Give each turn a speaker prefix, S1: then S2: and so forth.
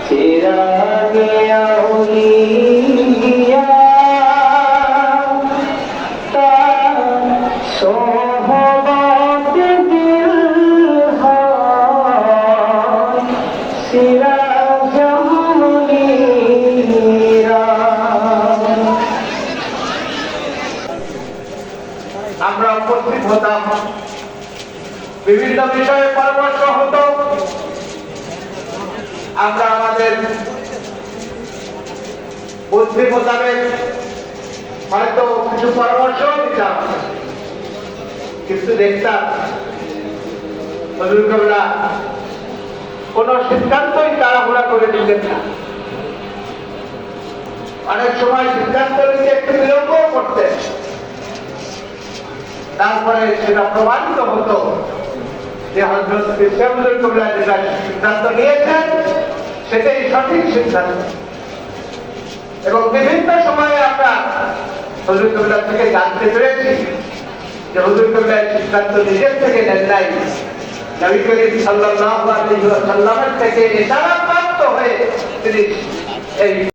S1: চিরাগে আউলিয়া তার সোহবত দিল হয় সিরাজ মুনীরা। আমরা উপস্থিত হতাম, বিভিন্ন বিষয়ে পরামর্শ হতো, আমরা আমাদের বুদ্ধি মোতাবেক হয়তো কিছু পরামর্শ দিতাম, কিন্তু দেখতাম হুজুর কেবলা কোন সিদ্ধান্তই তাড়াহুড়া করে নিতেন না। অনেক সময় সিদ্ধান্ত নিতে একটু বিলম্ব করতেন, তারপরে সেটা প্রমাণিত হতো যে হযরত হুজুর কেবলা যেটা সিদ্ধান্ত নিয়েছেন সেটাই সঠিক সিদ্ধান্ত। এবং বিভিন্ন সময়ে আমরা হুজুর কেবলা থেকে জানতে পেরেছি যে হুজুর কেবলা সিদ্ধান্ত নিজের থেকে নেন নাই, নবী করিম সাল্লাল্লাহু আলাইহি ওয়াসাল্লামের থেকে ইশারা প্রাপ্ত হয়ে তিনি এই